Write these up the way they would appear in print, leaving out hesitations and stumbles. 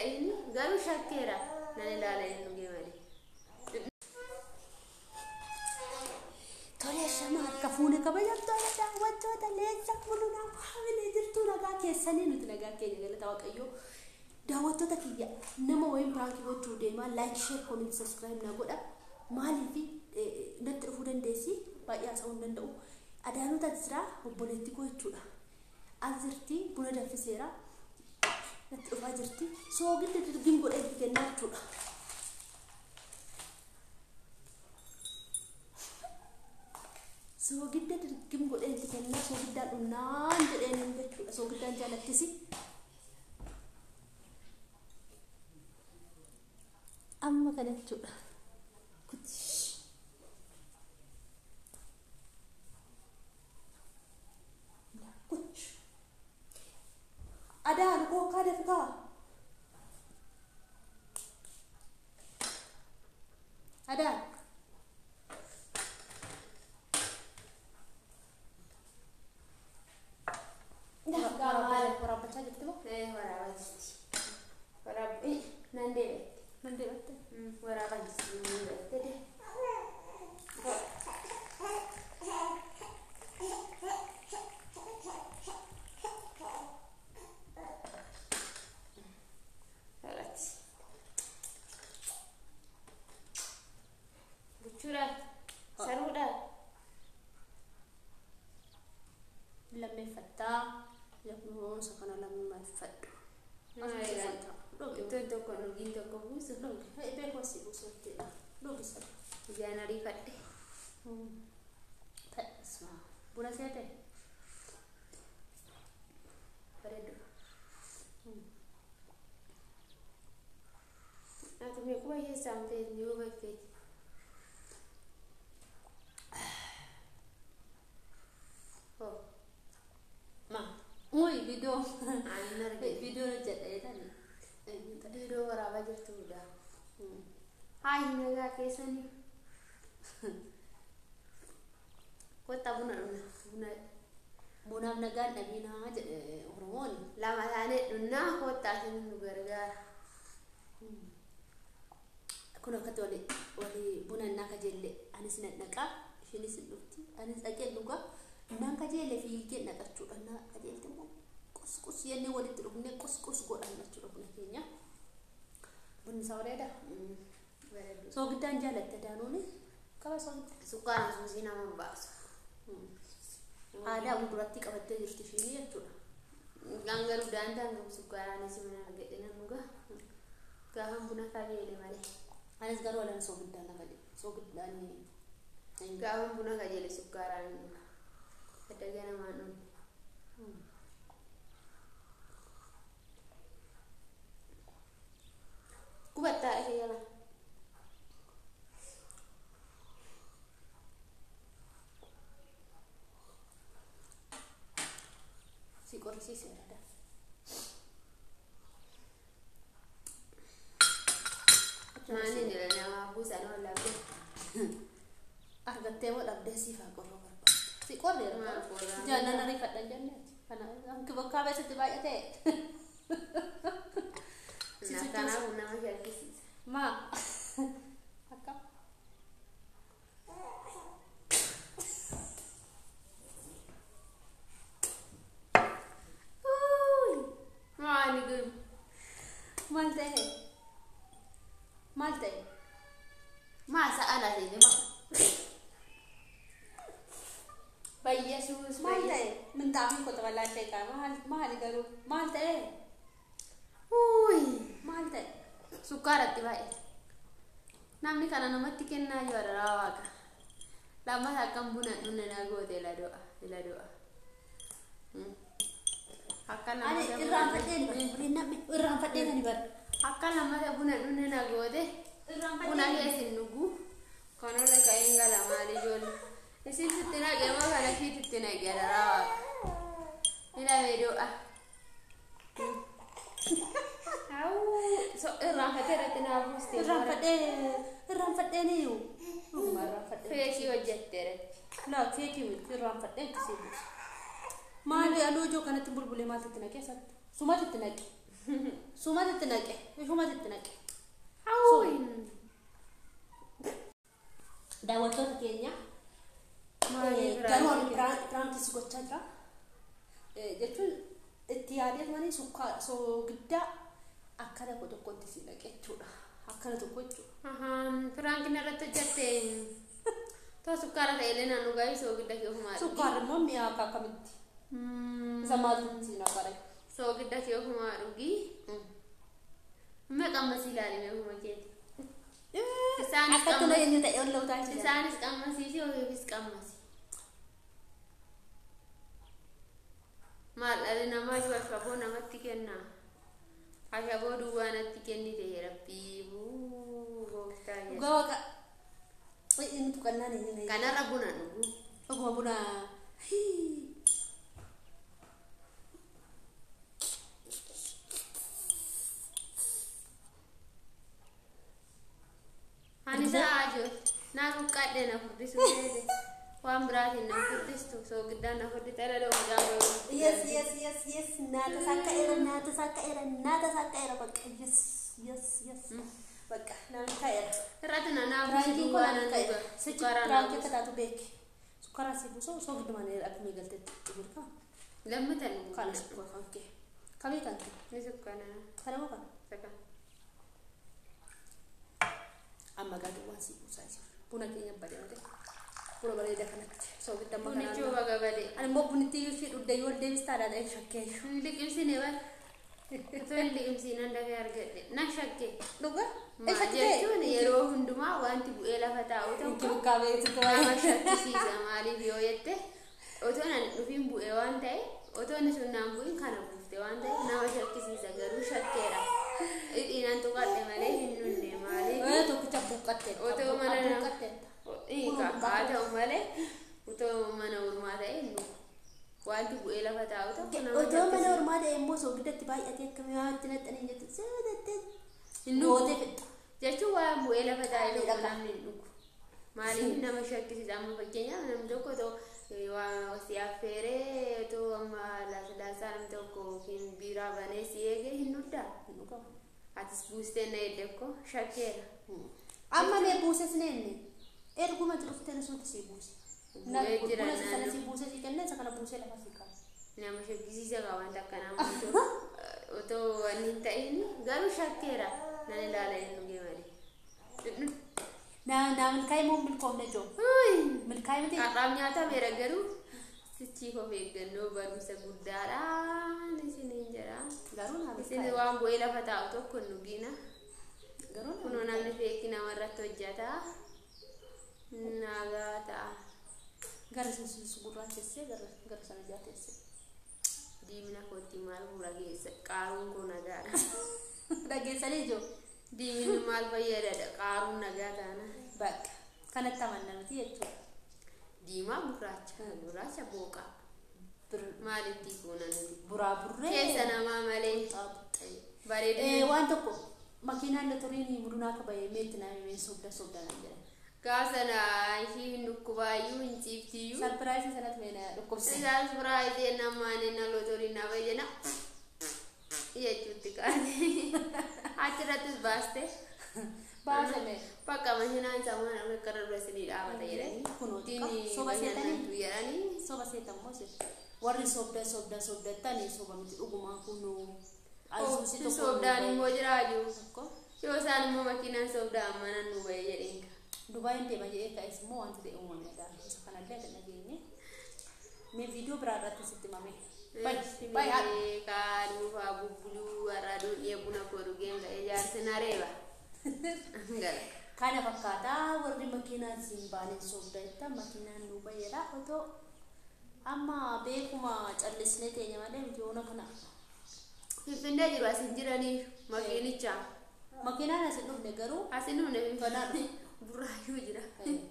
ini garu shakira nani lala ini gimana tole shamar kafune kabaya tola wato da leza muluna hawile dirtu naga ke saninu naga ke ngala tawaqayo dawato takiya nama wayin prank wato de ma like share comment subscribe na goda mali fi natrufu dan desi ba ya sawun dan dau adanu ta tsira obboleti ko tuda azirti buna da fisera natrufu azirti so gidde dirgin goda ke natuda so gidda dirgim godhen tikenna so gidda dunnan jedhen jechuudha so giddan jalattisi amma kana jechuudha kuch ada ko kada fika ada orang baca gitu loh. Orang baca. Orang nande. Nande betul. Orang baca betul deh. Lucu dah. Seru dah. Lambe fatta. Yakno sakana lambe mafaddu. Itu kono gitu kok busu dong. Be ko si busu te. Do bisa. Jangan rifat. Tak semua. Buna sete. Paredo. Aku me ko ya sampai ni wo fe. Oh. Ma. Oi video. Anar video jadi tadi. Video orang baca tu dah. Hai naga kesani. Kota buna naga nabi na jadi hormon. Lama tane dunna kota sini nugarga. Kuna katoli wali buna naka jelle anis naka shini sinuti anis akil luga naka jelle fi ke naka chudana ajel temo kus yanne wali turubne kus godana chudana kenya bun saureda so gidan jalat tadanone kala so sukan susina mambas ada udurati kabatte jirti shini yachuda gangaru danda ngam sukarani simana gedena nuga gaham buna kagele male anis garu ala so gidan nagale so gidani gaham buna kagele sukarani ada gana manu kubata kaya si korsi ada mani nila na busa no labi argatte mo labde si fa korro si korre jangan nari kadan jangan kana am kebaka ba sa tiba ate nakana una ma kisi ma akap mani guru malte masa ana sini ma Bayya sus malte mintafi ko tawala shay ka mahal garu malte malte sukarat tiba namni kana namatti kenna yora rawaka lama hakam buna nunna nagote la doa hakkan ani irran fadde ni bar hakkan lama buna nunna nagote buna hesin nugu kono le kayengala mali jol isin titina gema kana ki titina gera rawaka ila doa so irran fadde busti irran fadde ni yu marra fadde feki wajjattere la feki mi irran fadde kisi mali alojo kana timbulbule ma titina kesat suma titina Suma titnaqe. Ishuma titnaqe. Awwin. Daawwattoota keenya Maali garuu ani piraankiis gochaa jira. Jechuun itti yaadee manii soogiddaa akkana tokkotti si naqe jechuudha. Akkana tokko jechuudha. Piraankiin irratti hojjatte. Too sukkaara ta'ellee naannoo gaa'ii soogidda kee ofumaa dhugi. Sukkaara immoo mi'aa akka akkamitti? Isa maaltu si naqare? Soogidda kee ofumaa dhugi. Qammasii ilaalimee ofuma keeti. Akka tuna eenyu ta'e ol lawtaa jira. Isaanis qammasiisi ofiifis qammasi. Maal dhalli namaa yoo ashaboo namatti kenna. Ashaboo duwwaa natti kennite rabbii gooftaa jedha. Dhugaa waqa. Inni tuqannaan eenyu kanarra buna dhugu. Dhuguma buna. Ani sa'aajo naa buqqaadhee na furdisu jedhe waan biraatiin na furdistu soogiddaan na furdite dhala dhoomu Yes. Naata sakka era bakka yes. Bakka namni ta'eera. irratti na naa Piraankiin buusi kun duwwaa akka nan ta'e. dhuga Sichi sukkaaraan piraankiin buusi. kataatu beeke. Sukkaaraan si buusoo soogiddumaan akka meegalteetti dhugurka. Lammitan dhugu. Kana sukkaara kan kee. Kamii kan kee? Ni sukkaana. Kana moo kana? Saka. Amma gaaduu waan si buusaa jiru. Buna keenya bareeda. Buna bareeda kanatti soogidda amma Bunichi kanaan. baga bade. Ani immoo bunitti ishee dhugdee yoo deebistaadhaa ta'e shakkee. Hin liqimsine bal. Otoo hin liqimsiin dafee argadhe. Na shakke. Dhuga? Jechuun yeroo hundumaa wanti bu'ee lafa taa'u tokko nama shakkisiisa maaliif yoo jette otoo nan dhufiin bu'ee waan ta'e otoo inni sun naan bu'in kana buufte waan ta'e nama shakkisiisa garuu shakkeera. Dhiinan tuqadhe malee hin dhunne maaliif Tokkicha buuqqattee. otoo mana Buuqqattee. haa ta'u malee otoo mana ormaa ta'e hin dhugu. Wanti bu'ee lafa taa'u tokko nama Otoo mana shakkisiisa. ormaa ta'e immoo soogiddatti baay'atee akkamii waatti naxxanii jettu seedattee. Hin Gootee dhugu. fixxa. Jechuun waan bu'ee lafa taa'e tokko namni hin dhugu. Maaliif nama shakkisiisa amma fakkeenyaaf namni tokko otoo waan si affeeree otoo amma laasaa namni tokko yookiin biiraa banee si eege hin dhuddaa. Atis buustee na eddekko shakkeera. Amma mee buuses neenne. Erguma dhuftee nasuuti si buuse. Bu'ee jira Buna sana naannoo. si buuse si kenne isa kana buusee lafa si kaasa. Nama shakkisiisa qaba wanta akkanaa muntoo otoo wanni hin ta'in garuu shakkeera nan ilaala hin dhugee malee. Naa milkaa'ee moo milkoomne joo? Milkaa'ee miti. Har'aaf nyaatameera garuu sichiif of eeggannoo barumsa guddaadhaan isiniin jedha. Garuu naa Isin milkaa'ee. waan bu'ee lafa taa'u tokko hin dhugina. Garuu Kunoo namni feekii namarratti hojjeta. Nagaa ta'a. gara sinsu gurraachessee gara sana jaateessee. Diimina kootti maal fuula keessa qaaruun koo nagaadha. Dhageessanii joo? Diimini maal fayyadadha qaaruun nagaa taana. Bakka kanatti amanna miti jechuudha. Diimaa gurraacha booqaa. Maalitti fuuna nuti? Buraa burree. Keessa namaa malee bareedu. Waan tokko makiinaan motoriin mudunaa qabayee meetti naamee sobdaan jedhama. Gaasana ishii hin dhukkubaayyuu hin ciiftiyyuu. Sarpiraayisii sanatti meena dhukkubsee. Isaan surpiraayisii namaan inni lotoriin na fayyana. Jechuutti kaane. Achirrattis baaste. Baasame. Bakka makiinaan samaan akka qarra isinii dhaabata jedhanii. Kunuuti. Soba seetanii. Soba seetan moo seetan. Warri sobdatanii soba miti dhugumaa kunuu. Sobdaan immoo jiraaju. Yoo isaan immoo makiinaan sobdaan mana nu bahee jedheen. Dubaayeen deema jedhee ka'es immoo wanti ta'e uumame daal. Isa kanallee akka nageenye. Mee viidiyoo biraa irratti sitti mame. Baay'ee kaaduufaa bubbuluu warraaduu buna koo dhugeen ga'ee jaarsi na reeba. Kana fakkaataa warri makiinaan siin baaneen sobdata makiinaan nu baheera otoo amma beekuma callisnee teenya malee mijoona kana. Finfinnee jiru asin jiranii makiinicha. Makiinaan asin dhufne garuu Asin dhufne Finfinnee burraayyuu jira.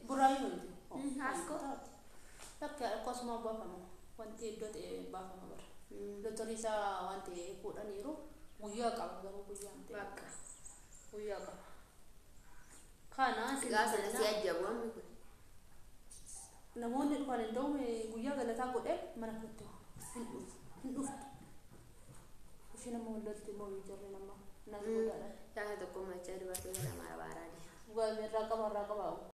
buraayyuu miti. Asko. Bakka akkasuma baafama. Wanti iddoo ta'e baafama bara. Lotorii isaa wanti fuudhaniiru guyyaa qaba garuu guyyaa miti. Bakka. Guyyaa qaba. Kana Gaasana si ajjabu ammi kun. namoonni dhufan iddoo guyyaa galataa godhee mana kootti hin dhuftu. isheen ammoo lolti immoo ijoollee nama nama godhaadha. Yaa tokko macha dubartoota lama araaraadha. Waa irraa qaba.